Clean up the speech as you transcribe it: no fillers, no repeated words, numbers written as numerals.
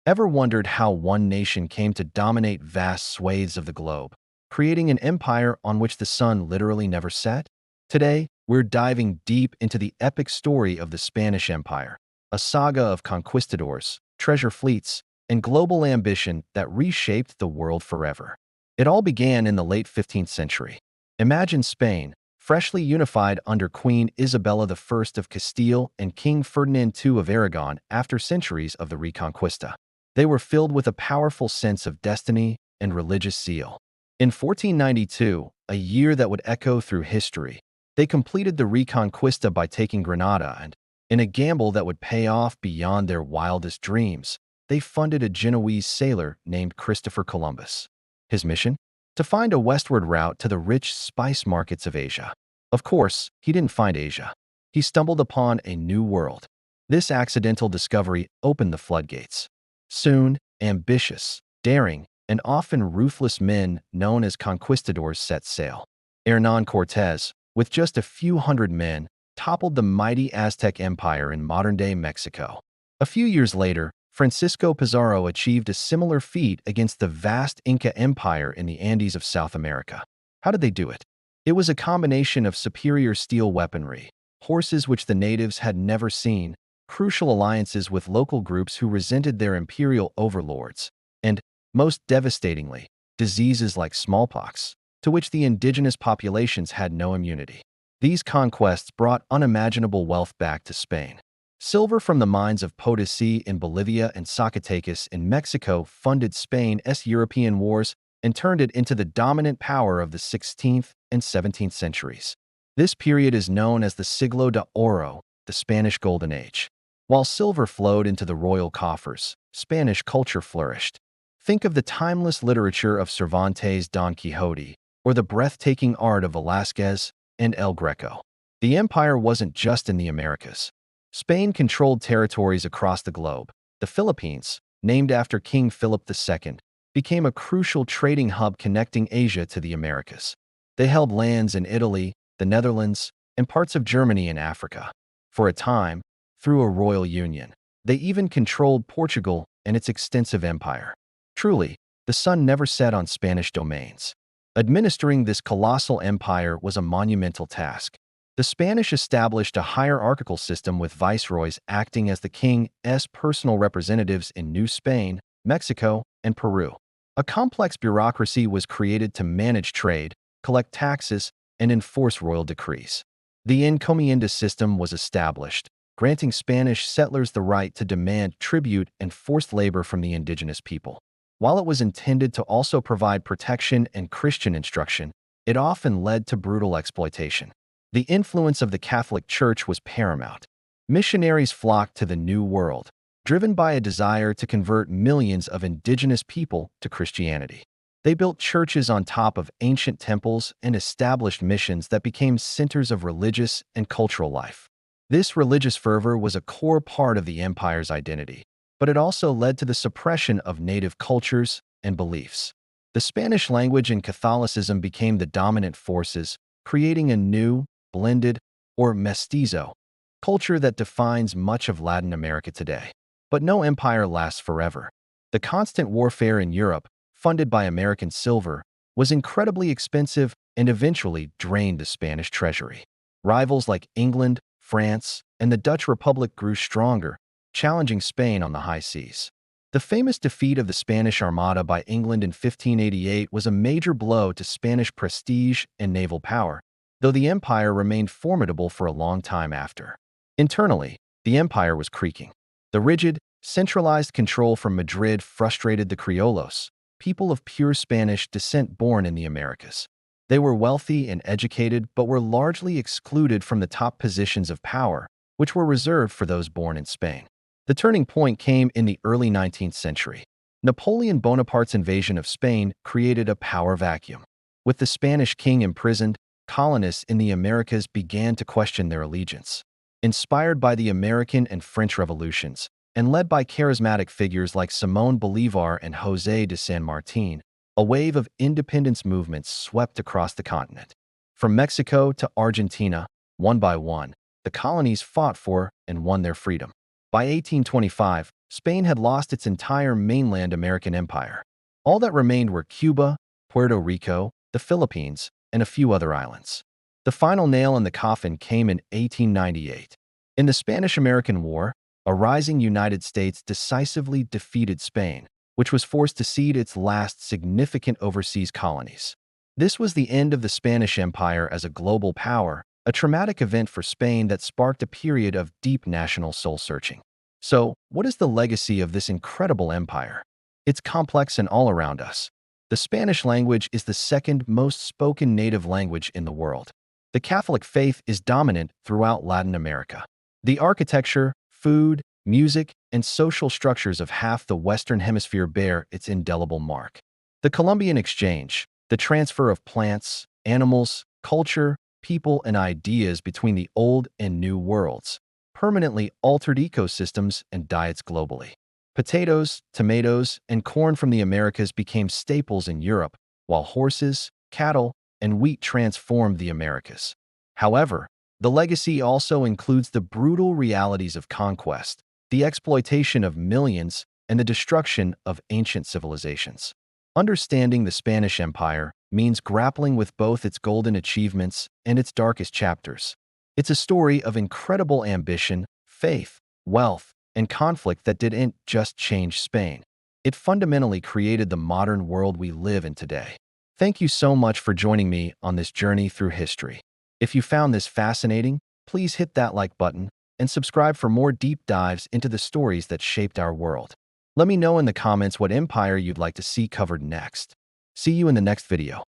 Ever wondered how one nation came to dominate vast swathes of the globe, creating an empire on which the sun literally never set? Today, we're diving deep into the epic story of the Spanish Empire, a saga of conquistadors, treasure fleets, and global ambition that reshaped the world forever. It all began in the late 15th century. Imagine Spain, freshly unified under Queen Isabella I of Castile and King Ferdinand II of Aragon after centuries of the Reconquista. They were filled with a powerful sense of destiny and religious zeal. In 1492, a year that would echo through history, they completed the Reconquista by taking Granada and, in a gamble that would pay off beyond their wildest dreams, they funded a Genoese sailor named Christopher Columbus. His mission? To find a westward route to the rich spice markets of Asia. Of course, he didn't find Asia. He stumbled upon a new world. This accidental discovery opened the floodgates. Soon, ambitious, daring, and often ruthless men known as conquistadors set sail. Hernán Cortés, with just a few hundred men, toppled the mighty Aztec Empire in modern-day Mexico. A few years later, Francisco Pizarro achieved a similar feat against the vast Inca Empire in the Andes of South America. How did they do it? It was a combination of superior steel weaponry, horses which the natives had never seen, crucial alliances with local groups who resented their imperial overlords, and, most devastatingly, diseases like smallpox, to which the indigenous populations had no immunity. These conquests brought unimaginable wealth back to Spain. Silver from the mines of Potosí in Bolivia and Zacatecas in Mexico funded Spain's European wars and turned it into the dominant power of the 16th and 17th centuries. This period is known as the Siglo de Oro, the Spanish Golden Age. While silver flowed into the royal coffers, Spanish culture flourished. Think of the timeless literature of Cervantes' Don Quixote, or the breathtaking art of Velázquez and El Greco. The empire wasn't just in the Americas. Spain controlled territories across the globe. The Philippines, named after King Philip II, became a crucial trading hub connecting Asia to the Americas. They held lands in Italy, the Netherlands, and parts of Germany and Africa. For a time, through a royal union, they even controlled Portugal and its extensive empire. Truly, the sun never set on Spanish domains. Administering this colossal empire was a monumental task. The Spanish established a hierarchical system with viceroys acting as the king's personal representatives in New Spain, Mexico, and Peru. A complex bureaucracy was created to manage trade, collect taxes, and enforce royal decrees. The encomienda system was established, granting Spanish settlers the right to demand tribute and forced labor from the indigenous people. While it was intended to also provide protection and Christian instruction, it often led to brutal exploitation. The influence of the Catholic Church was paramount. Missionaries flocked to the New World, driven by a desire to convert millions of indigenous people to Christianity. They built churches on top of ancient temples and established missions that became centers of religious and cultural life. This religious fervor was a core part of the empire's identity, but it also led to the suppression of native cultures and beliefs. The Spanish language and Catholicism became the dominant forces, creating a new, blended, or mestizo culture that defines much of Latin America today. But no empire lasts forever. The constant warfare in Europe, funded by American silver, was incredibly expensive and eventually drained the Spanish treasury. Rivals like England, France, and the Dutch Republic grew stronger, challenging Spain on the high seas. The famous defeat of the Spanish Armada by England in 1588 was a major blow to Spanish prestige and naval power, though the empire remained formidable for a long time after. Internally, the empire was creaking. The rigid, centralized control from Madrid frustrated the criollos, people of pure Spanish descent born in the Americas. They were wealthy and educated but were largely excluded from the top positions of power, which were reserved for those born in Spain. The turning point came in the early 19th century. Napoleon Bonaparte's invasion of Spain created a power vacuum. With the Spanish king imprisoned, colonists in the Americas began to question their allegiance. Inspired by the American and French revolutions, and led by charismatic figures like Simón Bolívar and José de San Martín, a wave of independence movements swept across the continent. From Mexico to Argentina, one by one, the colonies fought for and won their freedom. By 1825, Spain had lost its entire mainland American empire. All that remained were Cuba, Puerto Rico, the Philippines, and a few other islands. The final nail in the coffin came in 1898. In the Spanish-American War, a rising United States decisively defeated Spain, which was forced to cede its last significant overseas colonies. This was the end of the Spanish Empire as a global power, a traumatic event for Spain that sparked a period of deep national soul-searching. So, what is the legacy of this incredible empire? It's complex and all around us. The Spanish language is the second most spoken native language in the world. The Catholic faith is dominant throughout Latin America. The architecture, food, music, and social structures of half the Western Hemisphere bear its indelible mark. The Columbian Exchange, the transfer of plants, animals, culture, people, and ideas between the old and new worlds, permanently altered ecosystems and diets globally. Potatoes, tomatoes, and corn from the Americas became staples in Europe, while horses, cattle, and wheat transformed the Americas. However, the legacy also includes the brutal realities of conquest, the exploitation of millions, and the destruction of ancient civilizations. Understanding the Spanish Empire means grappling with both its golden achievements and its darkest chapters. It's a story of incredible ambition, faith, wealth, and conflict that didn't just change Spain. It fundamentally created the modern world we live in today. Thank you so much for joining me on this journey through history. If you found this fascinating, please hit that like button and subscribe for more deep dives into the stories that shaped our world. Let me know in the comments what empire you'd like to see covered next. See you in the next video.